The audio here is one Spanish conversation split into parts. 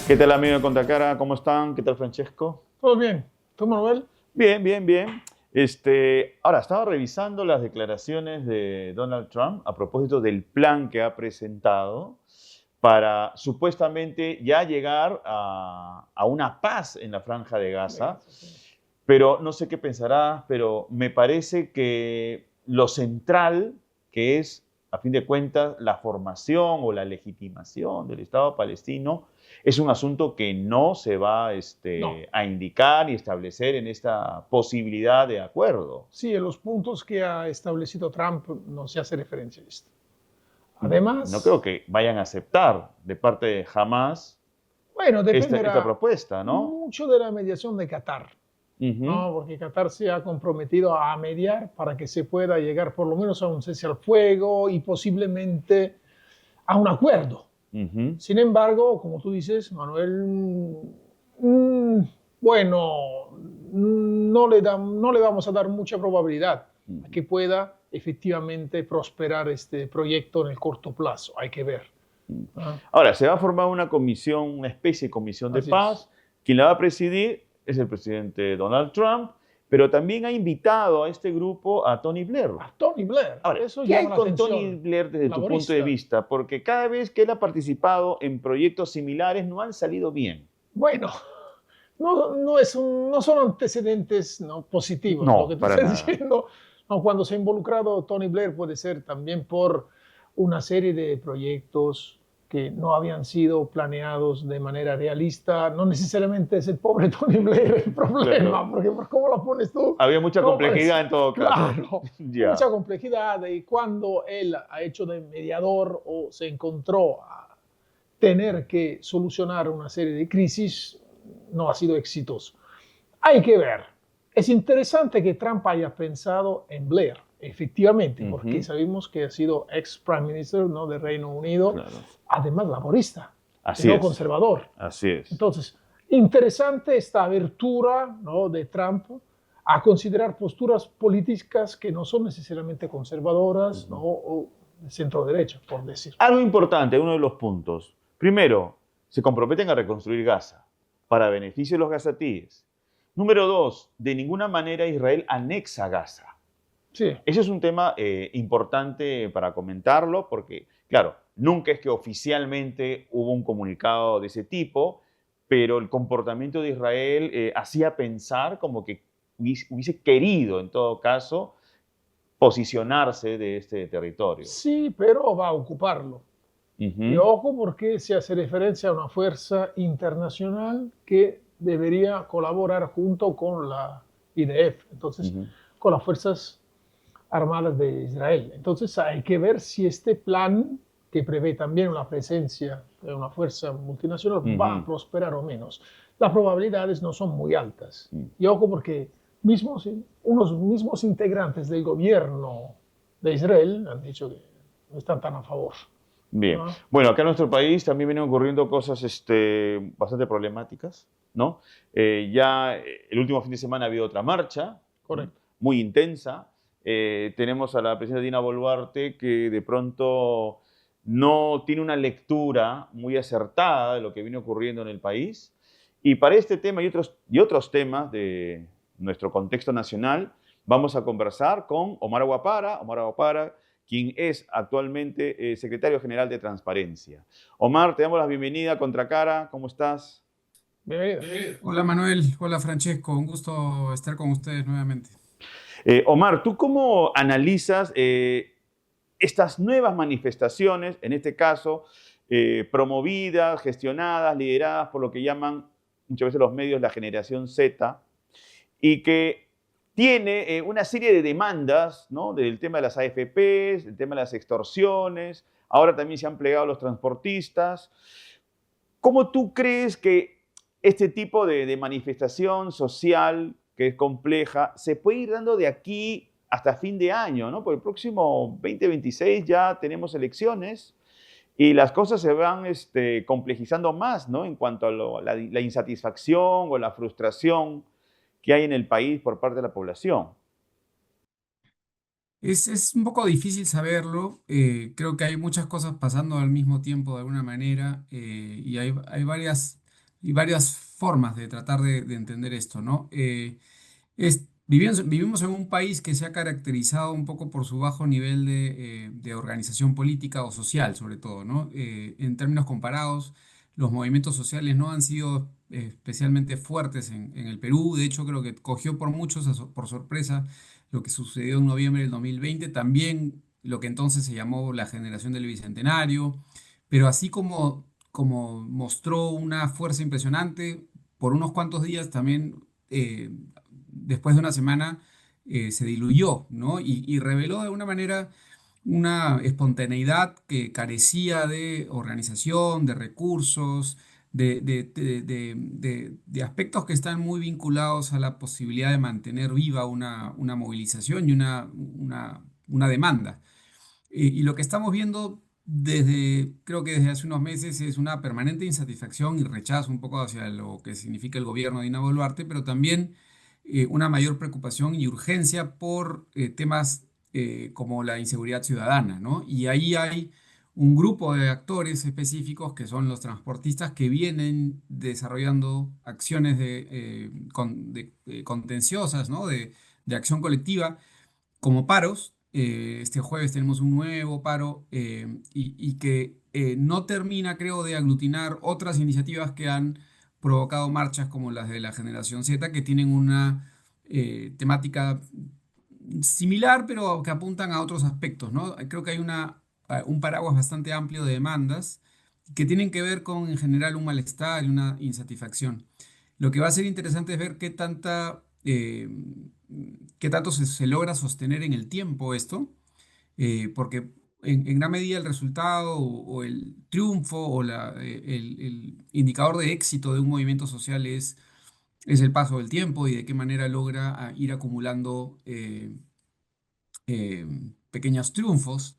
¿Qué tal, amigo de Contacara? ¿Cómo están? ¿Qué tal, Francesco? Todo bien. ¿Tú, Manuel? Bien, bien, bien. Ahora, estaba revisando las declaraciones de Donald Trump a propósito del plan que ha presentado para supuestamente ya llegar a una paz en la Franja de Gaza. Sí. Pero no sé qué pensarás, pero me parece que lo central, que es, a fin de cuentas, la formación o la legitimación del Estado palestino, es un asunto que no se va No. a indicar y establecer en esta posibilidad de acuerdo. Sí, en los puntos que ha establecido Trump no se hace referencia a esto. No creo Además, que vayan a aceptar de parte de Hamas bueno, esta dependerá propuesta, ¿no? mucho de la mediación de Qatar, Ujú, ¿no? Porque Qatar se ha comprometido a mediar para que se pueda llegar por lo menos a un cese al fuego y posiblemente a un acuerdo. ujú. Sin embargo, como tú dices, Manuel, mm, bueno, no le vamos a dar mucha probabilidad a que pueda efectivamente prosperar este proyecto en el corto plazo. Hay que ver. ¿Ah? Ahora, se va a formar una comisión, una especie de comisión de Así es. paz. Quien la va a presidir es el presidente Donald Trump, pero también ha invitado a este grupo a Tony Blair. A Tony Blair, Ahora, eso ¿qué llama hay la con Tony atención. Blair desde tu punto de Laborista. vista? Porque cada vez que él ha participado en proyectos similares no han salido bien. Bueno, no son antecedentes no, positivos lo No, que tú para estás nada. diciendo. No, cuando se ha involucrado Tony Blair puede ser también por una serie de proyectos que no habían sido planeados de manera realista. No necesariamente es el pobre Tony Blair el Claro. problema, porque por cómo lo pones tú, Había mucha no parece. complejidad en todo caso. Claro, Ya. mucha complejidad y cuando él ha hecho de mediador o se encontró a tener que solucionar una serie de crisis, no ha sido exitoso. Hay que ver. Es interesante que Trump haya pensado en Blair, efectivamente, porque Ujú. sabemos que ha sido ex Prime Minister, ¿no?, del Reino Unido, Claro. además laborista, Así no es. conservador. Así es. Entonces, interesante esta abertura, ¿no?, de Trump a considerar posturas políticas que no son necesariamente conservadoras, ¿no?, Ujú. o de centro derecha, por decir. Algo importante, uno de los puntos. Primero, se comprometen a reconstruir Gaza para beneficio de los gazatíes. Número dos, de ninguna manera Israel anexa Gaza. Sí, Ese es un tema importante para comentarlo porque, claro, nunca es que oficialmente hubo un comunicado de ese tipo, pero el comportamiento de Israel hacía pensar como que hubiese querido, en todo caso, posicionarse de este territorio. sí, pero va a ocuparlo. Y Ujú, ojo porque se hace referencia a una fuerza internacional que debería colaborar junto con la IDF, entonces, ujú, con las Fuerzas Armadas de Israel. Entonces hay que ver si este plan, que prevé también una presencia de una fuerza multinacional, va a ujú. prosperar o menos. Las probabilidades no son muy altas. Mm. Y ojo porque unos mismos integrantes del gobierno de Israel han dicho que no están tan a favor. Bien. ¿No? Bueno, acá en nuestro país también vienen ocurriendo cosas bastante problemáticas, ¿no? El último fin de semana ha habido otra marcha, Correcto. muy intensa. Tenemos a la presidenta Dina Boluarte que de pronto no tiene una lectura muy acertada de lo que viene ocurriendo en el país. Y para este tema y otros temas de nuestro contexto nacional, vamos a conversar con Omar Aguapara, quien es actualmente secretario general de Transparencia. Omar, te damos la bienvenida a Contracara. ¿Cómo estás? Bienvenido. Hola Manuel, hola Francesco, un gusto estar con ustedes nuevamente. Omar, ¿tú cómo analizas estas nuevas manifestaciones, en este caso, promovidas, gestionadas, lideradas por lo que llaman muchas veces los medios la generación Z, y que tiene una serie de demandas, ¿no? Del tema de las AFPs, el tema de las extorsiones, ahora también se han plegado los transportistas. ¿Cómo tú crees que este tipo de manifestación social, que es compleja, se puede ir dando de aquí hasta fin de año, ¿no? Por el próximo 2026 ya tenemos elecciones y las cosas se van complejizando más, ¿no? En cuanto a la insatisfacción o la frustración que hay en el país por parte de la población. Es un poco difícil saberlo, creo que hay muchas cosas pasando al mismo tiempo de alguna manera y hay varias y varias formas de tratar de entender esto, ¿no? Vivimos en un país que se ha caracterizado un poco por su bajo nivel de organización política o social, sobre todo, ¿no? En términos comparados, los movimientos sociales no han sido especialmente fuertes en el Perú. De hecho, creo que cogió por muchos por sorpresa lo que sucedió en noviembre del 2020, también lo que entonces se llamó la generación del Bicentenario, pero así como mostró una fuerza impresionante, por unos cuantos días también, después de una semana, se diluyó, ¿no? Y reveló de alguna manera una espontaneidad que carecía de organización, de recursos, de aspectos que están muy vinculados a la posibilidad de mantener viva una movilización y una demanda. Y lo que estamos viendo creo que desde hace unos meses es una permanente insatisfacción y rechazo un poco hacia lo que significa el gobierno de Dina Boluarte, pero también una mayor preocupación y urgencia por temas como la inseguridad ciudadana, ¿no? Y ahí hay un grupo de actores específicos que son los transportistas que vienen desarrollando acciones contenciosas, ¿no? De acción colectiva como paros. Este jueves tenemos un nuevo paro y que no termina, creo, de aglutinar otras iniciativas que han provocado marchas como las de la Generación Z, que tienen una temática similar, pero que apuntan a otros aspectos, ¿no? Creo que hay un paraguas bastante amplio de demandas que tienen que ver con, en general, un malestar y una insatisfacción. Lo que va a ser interesante es ver qué tanto se logra sostener en el tiempo esto, porque en gran medida el resultado o el triunfo o el indicador de éxito de un movimiento social es el paso del tiempo y de qué manera logra ir acumulando eh, pequeños triunfos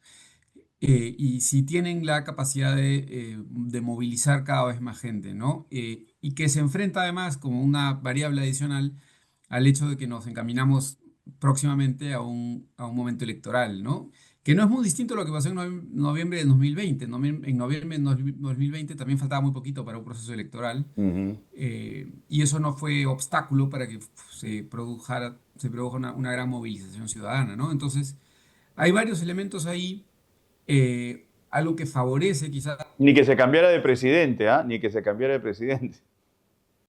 y si tienen la capacidad de movilizar cada vez más gente, ¿no? Y que se enfrenta además como una variable adicional al hecho de que nos encaminamos próximamente a un momento electoral, ¿no? Que no es muy distinto a lo que pasó en noviembre del 2020. En noviembre del 2020 también faltaba muy poquito para un proceso electoral Ujú. y eso no fue obstáculo para que se produjera una gran movilización ciudadana, ¿no? Entonces, hay varios elementos ahí, algo que favorece quizás Ni que se cambiara de presidente, ¿ah? Ni que se cambiara de presidente.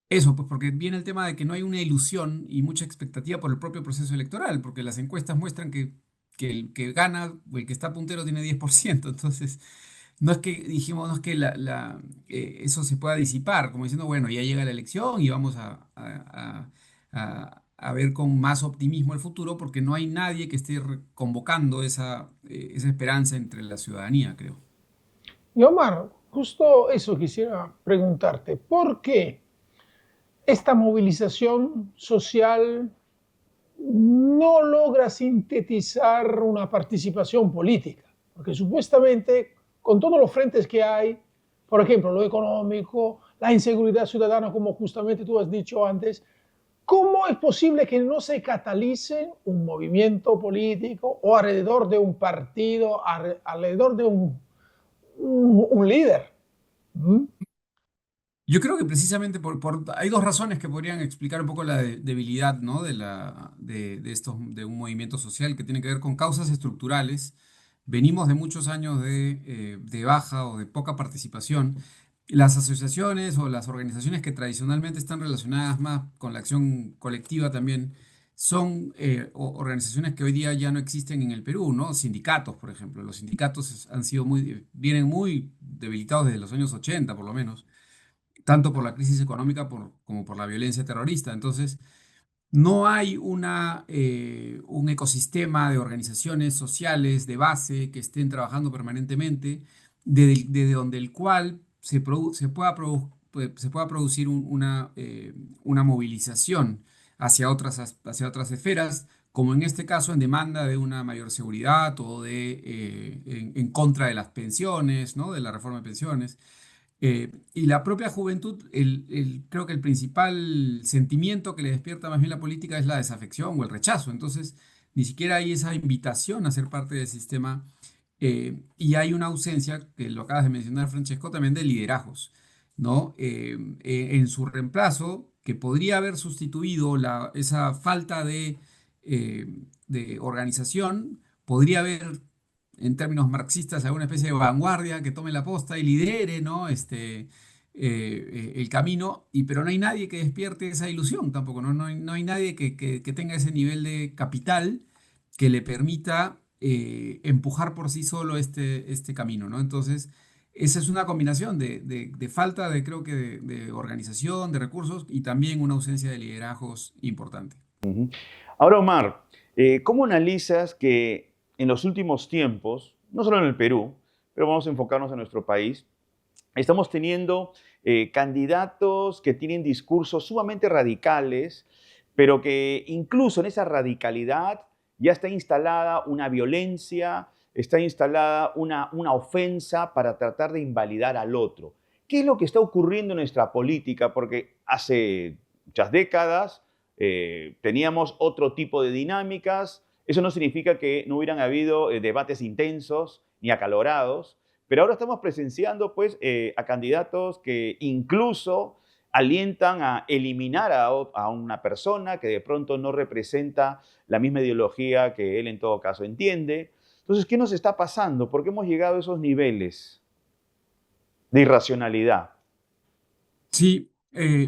eso, pues porque viene el tema de que no hay una ilusión y mucha expectativa por el propio proceso electoral, porque las encuestas muestran que el que gana o el que está puntero tiene 10%. Entonces no es que dijimos, no es que eso se pueda disipar, como diciendo, bueno, ya llega la elección y vamos a ver con más optimismo el futuro, porque no hay nadie que esté convocando esa esperanza entre la ciudadanía, creo. Y Omar, justo eso quisiera preguntarte, ¿por qué esta movilización social no logra sintetizar una participación política? Porque supuestamente, con todos los frentes que hay, por ejemplo, lo económico, la inseguridad ciudadana, como justamente tú has dicho antes, ¿cómo es posible que no se catalice un movimiento político o alrededor de un partido, alrededor de un líder? ¿Mm? Yo creo que precisamente hay dos razones que podrían explicar un poco la debilidad, ¿no? De un movimiento social que tiene que ver con causas estructurales. Venimos de muchos años de baja o de poca participación. Las asociaciones o las organizaciones que tradicionalmente están relacionadas más con la acción colectiva también son organizaciones que hoy día ya no existen en el Perú, ¿no? Sindicatos, por ejemplo. Los sindicatos vienen muy debilitados desde los años 80, por lo menos, tanto por la crisis económica como por la violencia terrorista. Entonces, no hay un ecosistema de organizaciones sociales de base que estén trabajando permanentemente, desde donde el cual se pueda producir una movilización hacia otras esferas, como en este caso en demanda de una mayor seguridad o en contra de las pensiones, ¿no? De la reforma de pensiones. Y la propia juventud, creo que el principal sentimiento que le despierta más bien la política es la desafección o el rechazo. Entonces, ni siquiera hay esa invitación a ser parte del sistema y hay una ausencia, que lo acabas de mencionar, Francesco, también de liderazgos. ¿no? En su reemplazo, que podría haber sustituido esa falta eh, de organización, podría haber, en términos marxistas, alguna especie de vanguardia que tome la posta y lidere, ¿no? El camino, pero no hay nadie que despierte esa ilusión tampoco, ¿no? No hay nadie que tenga ese nivel de capital que le permita empujar por sí solo este camino, ¿no? Entonces, esa es una combinación de falta creo que, de organización, de recursos y también una ausencia de liderazgos importante. Ujú. Ahora, Omar, ¿cómo analizas que en los últimos tiempos, no solo en el Perú, pero vamos a enfocarnos en nuestro país, estamos teniendo candidatos que tienen discursos sumamente radicales, pero que incluso en esa radicalidad ya está instalada una violencia, está instalada una ofensa para tratar de invalidar al otro? ¿Qué es lo que está ocurriendo en nuestra política? Porque hace muchas décadas teníamos otro tipo de dinámicas. Eso no significa que no hubieran habido debates intensos ni acalorados, pero ahora estamos presenciando pues, a candidatos que incluso alientan a eliminar a una persona que de pronto no representa la misma ideología que él en todo caso entiende. Entonces, ¿qué nos está pasando? ¿Por qué hemos llegado a esos niveles de irracionalidad? Sí,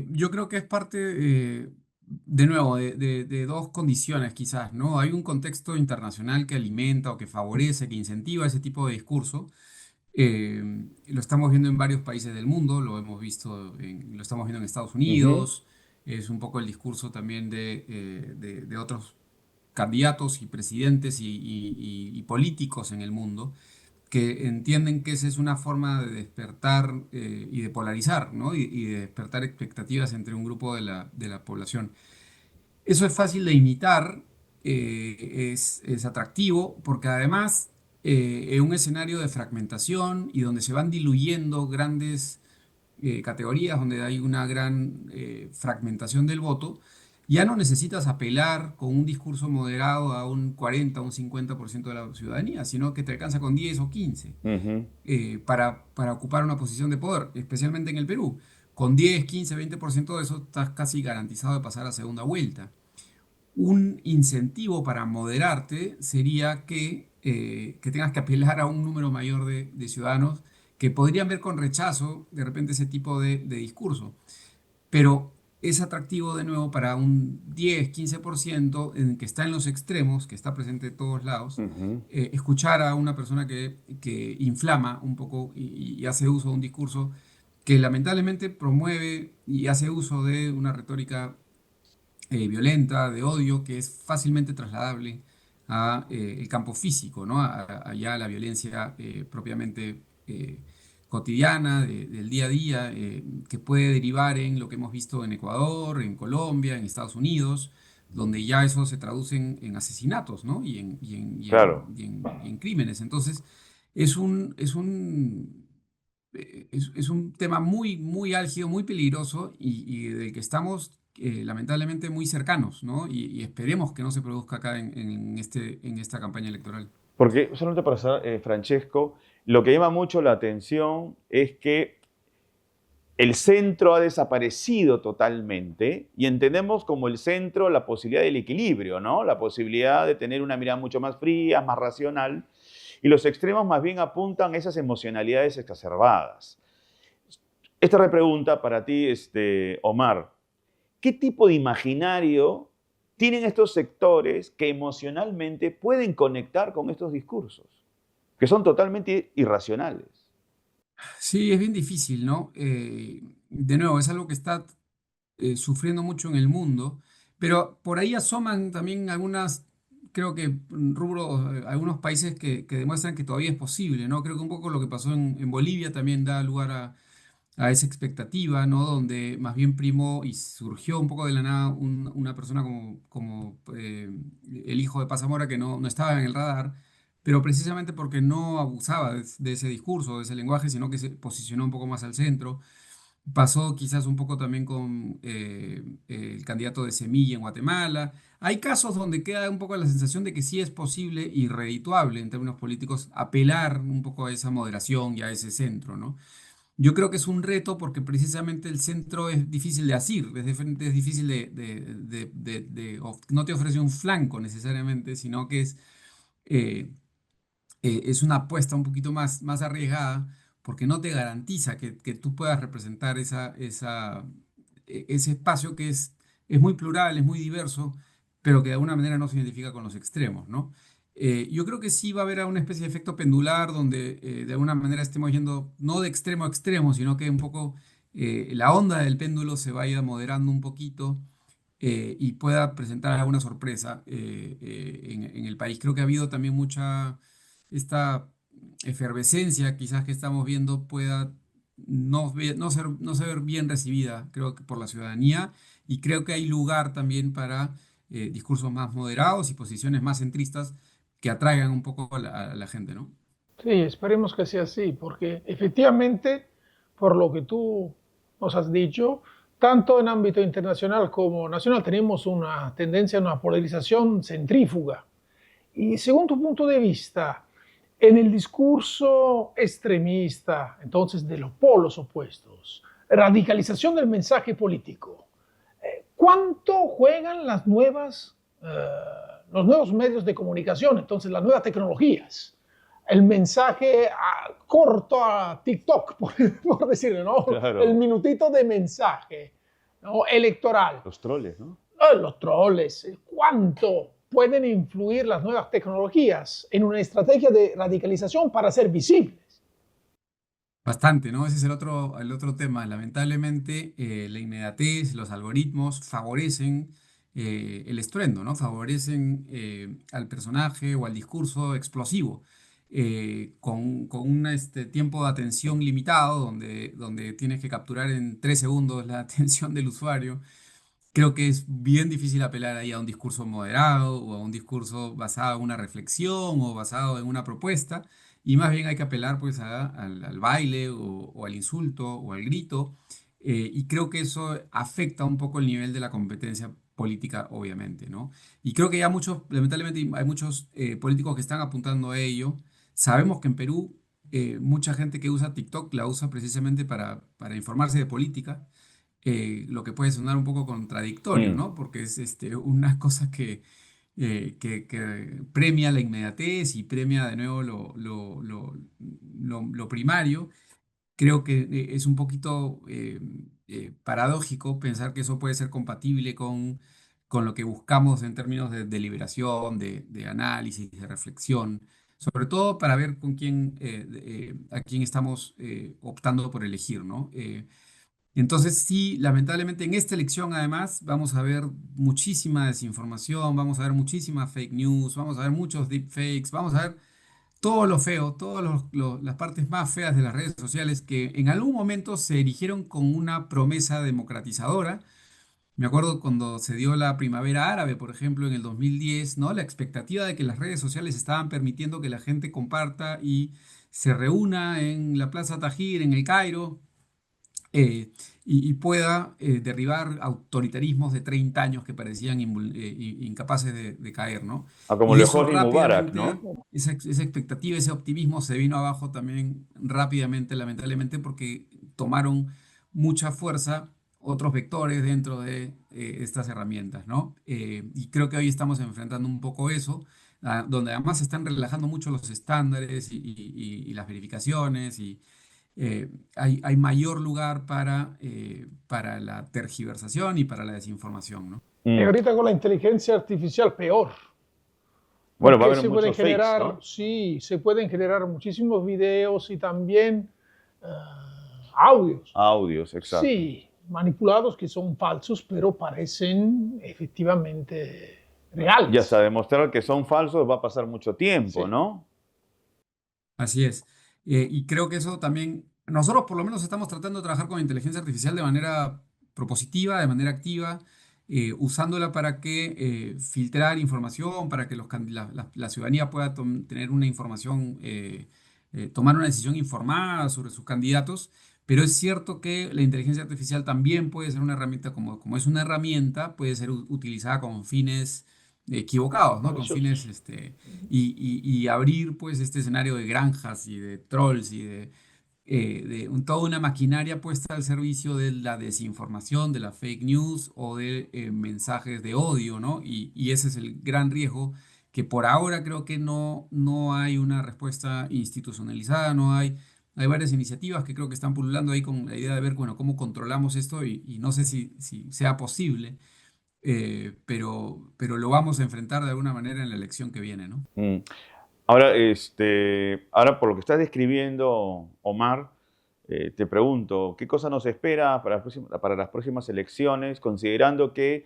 yo creo que es parte, de nuevo, de dos condiciones quizás, ¿no? Hay un contexto internacional que alimenta o que favorece, que incentiva ese tipo de discurso. Lo estamos viendo en varios países del mundo, lo hemos visto, lo estamos viendo en Estados Ujú. Unidos, es un poco el discurso también de otros candidatos y presidentes y políticos en el mundo que entienden que esa es una forma de despertar y de polarizar, ¿no? Y de despertar expectativas entre un grupo de la población. Eso es fácil de imitar, es atractivo, porque además en un escenario de fragmentación y donde se van diluyendo grandes categorías, donde hay una gran fragmentación del voto, ya no necesitas apelar con un discurso moderado a un 40 o un 50% de la ciudadanía, sino que te alcanza con 10 o 15 Ujú. para ocupar una posición de poder, especialmente en el Perú. Con 10, 15, 20% de eso estás casi garantizado de pasar a segunda vuelta. Un incentivo para moderarte sería que tengas que apelar a un número mayor de ciudadanos que podrían ver con rechazo de repente ese tipo de discurso. Pero es atractivo de nuevo para un 10, 15% en que está en los extremos, que está presente de todos lados, Ujú. escuchar a una persona que inflama un poco y hace uso de un discurso que lamentablemente promueve y hace uso de una retórica violenta, de odio, que es fácilmente trasladable a el campo físico, ¿no? Allá a la violencia propiamente cotidiana, del día a día, que puede derivar en lo que hemos visto en Ecuador, en Colombia, en Estados Unidos, donde ya eso se traduce en asesinatos, ¿no? Claro. Y en crímenes. Entonces, es un tema muy, muy álgido, muy peligroso y del que estamos lamentablemente muy cercanos, ¿no? Y esperemos que no se produzca acá en esta campaña electoral. Porque, solamente para saber, Francesco, lo que llama mucho la atención es que el centro ha desaparecido totalmente y entendemos como el centro la posibilidad del equilibrio, ¿no? La posibilidad de tener una mirada mucho más fría, más racional, y los extremos más bien apuntan a esas emocionalidades exacerbadas. Esta repregunta para ti, Omar, ¿qué tipo de imaginario tienen estos sectores que emocionalmente pueden conectar con estos discursos, que son totalmente irracionales? Sí, es bien difícil, ¿no? De nuevo, es algo que está sufriendo mucho en el mundo, pero por ahí asoman también algunas, creo que rubros, algunos países que demuestran que todavía es posible, ¿no? Creo que un poco lo que pasó en Bolivia también da lugar a esa expectativa, ¿no? Donde más bien primó y surgió un poco de la nada una persona como el hijo de Paz Zamora que no estaba en el radar, pero precisamente porque no abusaba de ese discurso, de ese lenguaje, sino que se posicionó un poco más al centro. Pasó quizás un poco también con el candidato de Semilla en Guatemala. Hay casos donde queda un poco la sensación de que sí es posible y redituable en términos políticos apelar un poco a esa moderación y a ese centro, ¿no? Yo creo que es un reto porque precisamente el centro es difícil de asir, es difícil no te ofrece un flanco necesariamente, sino que eh, es una apuesta un poquito más arriesgada porque no te garantiza que tú puedas representar ese espacio que es muy plural, es muy diverso, pero que de alguna manera no se identifica con los extremos, ¿no? Yo creo que sí va a haber una especie de efecto pendular donde de alguna manera estemos yendo no de extremo a extremo, sino que un poco la onda del péndulo se vaya moderando un poquito y pueda presentar alguna sorpresa en el país. Creo que ha habido también mucha esta efervescencia quizás que estamos viendo pueda no ser bien recibida, creo que por la ciudadanía, y creo que hay lugar también para discursos más moderados y posiciones más centristas que atraigan un poco a la gente, ¿no? Sí, esperemos que sea así, porque efectivamente, por lo que tú nos has dicho, tanto en ámbito internacional como nacional tenemos una tendencia a una polarización centrífuga. Y según tu punto de vista, en el discurso extremista, entonces de los polos opuestos, radicalización del mensaje político, ¿cuánto juegan los nuevos medios de comunicación, entonces las nuevas tecnologías? El mensaje corto a TikTok, por decirlo, ¿no? El Claro, minutito de mensaje, ¿no? Electoral. los troles, ¿no? Los troles, ¿cuánto pueden influir las nuevas tecnologías en una estrategia de radicalización para ser visibles? Bastante, ¿no? Ese es el otro tema. Lamentablemente, la inmediatez, los algoritmos favorecen el estruendo, ¿no? Favorecen al personaje o al discurso explosivo, con un tiempo de atención limitado, donde tienes que capturar en 3 segundos la atención del usuario. Creo que es bien difícil apelar ahí a un discurso moderado o a un discurso basado en una reflexión o basado en una propuesta, y más bien hay que apelar pues al baile o al insulto o al grito, y creo que eso afecta un poco el nivel de la competencia política, obviamente, ¿no? Y creo que ya lamentablemente hay muchos políticos que están apuntando a ello. Sabemos que en Perú mucha gente que usa TikTok la usa precisamente para informarse de política, lo que puede sonar un poco contradictorio, Mm. ¿no? Porque es una cosa que premia la inmediatez y premia de nuevo lo primario. Creo que es un poquito paradójico pensar que eso puede ser compatible con lo que buscamos en términos de deliberación, de análisis, de reflexión, sobre todo para ver a quién estamos optando por elegir, ¿no? Entonces, sí, lamentablemente en esta elección además vamos a ver muchísima desinformación, vamos a ver muchísimas fake news, vamos a ver muchos deepfakes, vamos a ver todo lo feo, todas las partes más feas de las redes sociales que en algún momento se erigieron con una promesa democratizadora. Me acuerdo cuando se dio la primavera árabe, por ejemplo, en el 2010, ¿no? La expectativa de que las redes sociales estaban permitiendo que la gente comparta y se reúna en la Plaza Tahrir, en el Cairo, eh, y pueda derribar autoritarismos de 30 años que parecían incapaces de caer, ¿no? Ah, como Y lo de eso Hosni Mubarak, rápidamente, ¿no? esa expectativa, ese optimismo se vino abajo también rápidamente, lamentablemente, porque tomaron mucha fuerza otros vectores dentro de estas herramientas, ¿no? Y creo que hoy estamos enfrentando un poco eso, donde además se están relajando mucho los estándares y las verificaciones hay mayor lugar para la tergiversación y para la desinformación, ¿no? Y Mm. ahorita con la inteligencia artificial peor, Bueno, va a porque haber se pueden muchos fakes, generar, ¿no? sí, se pueden generar muchísimos videos y también audios, Audios, exacto. sí, manipulados que son falsos, pero parecen efectivamente Y hasta reales. demostrar que son falsos va a pasar mucho tiempo, Sí. ¿no? Así es. Y creo que eso también, nosotros por lo menos estamos tratando de trabajar con la inteligencia artificial de manera propositiva, de manera activa, usándola para que filtrar información, para que la ciudadanía pueda tener una información, tomar una decisión informada sobre sus candidatos. Pero es cierto que la inteligencia artificial también puede ser una herramienta, como es una herramienta, puede ser utilizada con fines equivocados, ¿no? Con fines Maliciosos. y abrir pues este escenario de granjas y de trolls toda una maquinaria puesta al servicio de la desinformación, de la fake news o de mensajes de odio, ¿no? Y ese es el gran riesgo que por ahora creo que no hay una respuesta institucionalizada, hay varias iniciativas que creo que están pululando ahí con la idea de ver, bueno, cómo controlamos esto y no sé si sea posible, pero lo vamos a enfrentar de alguna manera en la elección que viene, ¿no? Mm. Ahora, ahora, por lo que estás describiendo, Omar, te pregunto, ¿qué cosa nos espera para las próximas elecciones, considerando que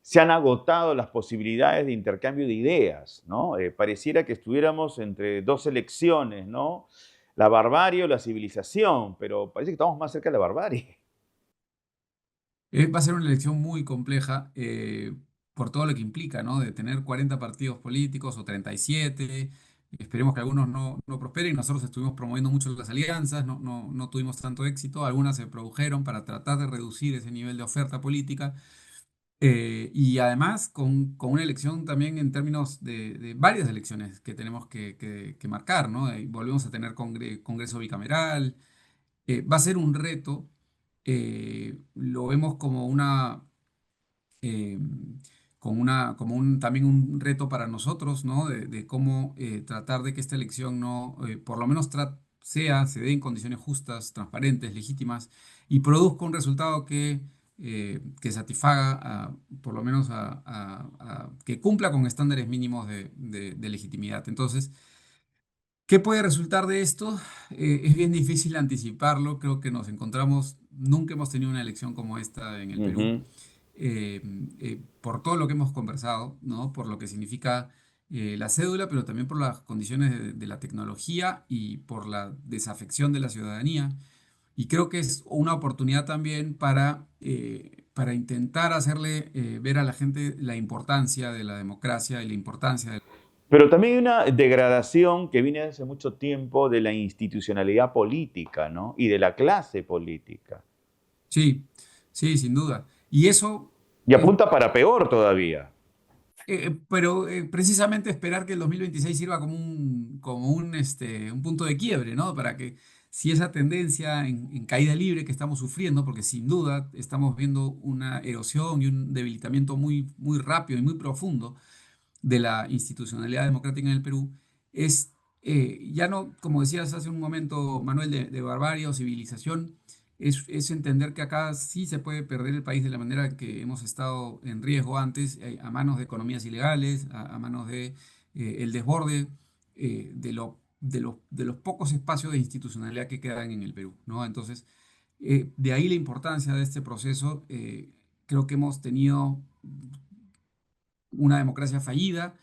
se han agotado las posibilidades de intercambio de ideas, ¿no? Pareciera que estuviéramos entre dos elecciones, ¿no? La barbarie o la civilización, pero parece que estamos más cerca de la barbarie. Va a ser una elección muy compleja por todo lo que implica, ¿no? De tener 40 partidos políticos o 37. Esperemos que algunos no prosperen. Nosotros estuvimos promoviendo mucho las alianzas, no tuvimos tanto éxito. Algunas se produjeron para tratar de reducir ese nivel de oferta política. Y además con una elección también en términos de varias elecciones que tenemos que marcar, ¿no? Volvemos a tener Congreso bicameral. Va a ser un reto, lo vemos como eh, también un reto para nosotros, ¿no? De cómo tratar de que esta elección no, por lo menos se dé en condiciones justas, transparentes, legítimas y produzca un resultado que satisfaga, por lo menos que cumpla con estándares mínimos de legitimidad. Entonces, ¿qué puede resultar de esto? Es bien difícil anticiparlo. Creo que nunca hemos tenido una elección como esta en el Perú, Ujú. eh, por todo lo que hemos conversado, ¿no? Por lo que significa la cédula, pero también por las condiciones de la tecnología y por la desafección de la ciudadanía. Y creo que es una oportunidad también para intentar hacerle ver a la gente la importancia de la democracia y la importancia de... Pero también hay una degradación que viene hace mucho tiempo de la institucionalidad política, ¿no? Y de la clase política. Sí, sí, sin duda. Y eso... Y eh, apunta para peor todavía. pero precisamente esperar que el 2026 sirva un punto de quiebre, ¿no? Para que si esa tendencia en caída libre que estamos sufriendo, porque sin duda estamos viendo una erosión y un debilitamiento muy, muy rápido y muy profundo de la institucionalidad democrática en el Perú, es ya no, como decías hace un momento, Manuel, de barbarie o civilización, es entender que acá sí se puede perder el país de la manera que hemos estado en riesgo antes, a manos de economías ilegales, a manos de el desborde de los pocos espacios de institucionalidad que quedan en el Perú, ¿no? Entonces, de ahí la importancia de este proceso. Creo que hemos tenido una democracia fallida,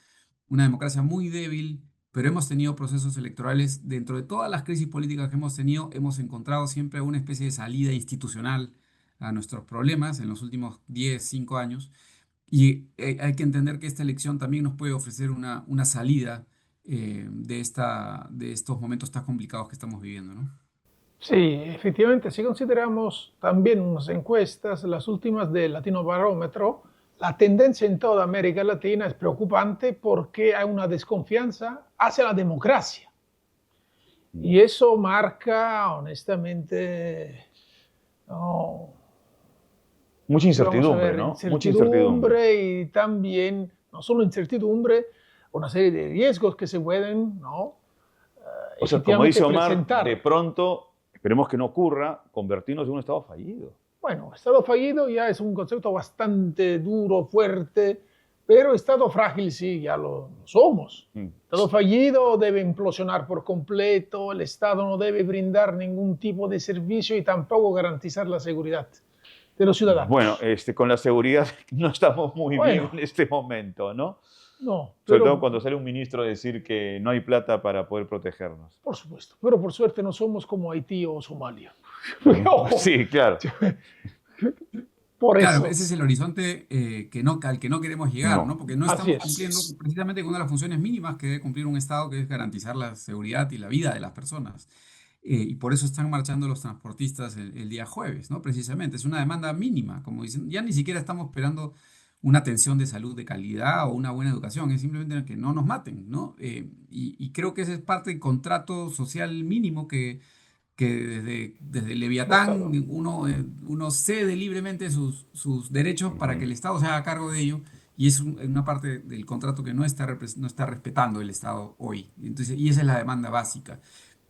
una democracia muy débil, pero hemos tenido procesos electorales. Dentro de todas las crisis políticas que hemos tenido, hemos encontrado siempre una especie de salida institucional a nuestros problemas en los últimos 10, 5 años. Y hay que entender que esta elección también nos puede ofrecer una salida de estos momentos tan complicados que estamos viviendo, ¿no? Sí, efectivamente, si consideramos también unas encuestas, las últimas del Latino Barómetro, la tendencia en toda América Latina es preocupante porque hay una desconfianza hacia la democracia. Y eso marca, honestamente, no, Mucha vamos a incertidumbre, ver, ¿no? Mucha incertidumbre. incertidumbre y también, no solo incertidumbre, una serie de riesgos que se pueden, ¿no? O sea, como efectivamente dice Omar, de presentar. pronto, esperemos que no ocurra, convertirnos en un Estado fallido. Bueno, estado fallido ya es un concepto bastante duro, fuerte, pero estado frágil sí, ya lo somos. Mm. Estado fallido debe implosionar por completo, el Estado no debe brindar ningún tipo de servicio y tampoco garantizar la seguridad de los Bueno, ciudadanos. con la seguridad no estamos muy bien Bueno, en este momento, ¿no? no, Sobre todo pero cuando sale un ministro a decir que no hay plata para poder protegernos. por supuesto, pero por suerte no somos como Haití o Somalia. Ojo, Sí, claro. por Claro, eso, ese es el horizonte al que no queremos llegar, ¿no? No. Porque no así estamos cumpliendo es. precisamente con una de las funciones mínimas que debe cumplir un Estado, que es garantizar la seguridad y la vida de las personas. Y por eso están marchando los transportistas el día jueves, ¿no? Precisamente, es una demanda mínima, como dicen, ya ni siquiera estamos esperando una atención de salud de calidad o una buena educación, es simplemente que no nos maten, ¿no? Y creo que ese es parte del contrato social mínimo que desde Leviatán uno cede libremente sus derechos para que el Estado se haga cargo de ello, y es una parte del contrato que no está respetando el Estado hoy. Entonces, y esa es la demanda básica.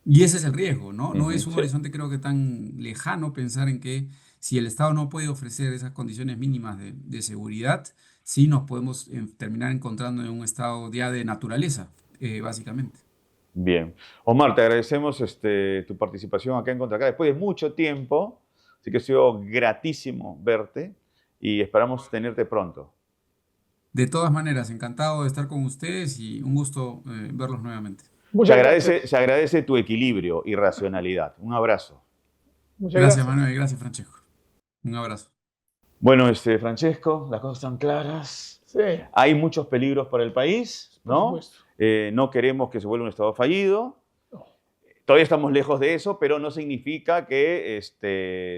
Y ese es el riesgo, ¿no? No es un Sí. horizonte creo que tan lejano pensar en que si el Estado no puede ofrecer esas condiciones mínimas de seguridad, sí nos podemos terminar encontrando en un estado ya de naturaleza, básicamente. Bien. Omar, te agradecemos tu participación acá en Contracara después de mucho tiempo. Así que ha sido gratísimo verte y esperamos tenerte pronto. De todas maneras, encantado de estar con ustedes y un gusto verlos nuevamente. Muchas gracias. Se agradece tu equilibrio y racionalidad. Un abrazo. Muchas Gracias, gracias. Manuel, gracias, Francesco. Un abrazo. Bueno, Francesco, las cosas están claras. Sí, Hay muchos peligros para el país, por ¿no? supuesto. No queremos que se vuelva un Estado fallido. No. Todavía estamos lejos de eso, pero no significa que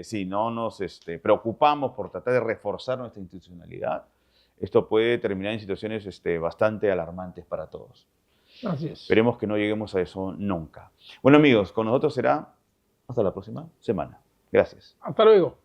si no nos preocupamos por tratar de reforzar nuestra institucionalidad, esto puede terminar en situaciones bastante alarmantes para todos. Así es. Esperemos que no lleguemos a eso nunca. Bueno, amigos, con nosotros será hasta la próxima semana. Gracias. Hasta luego.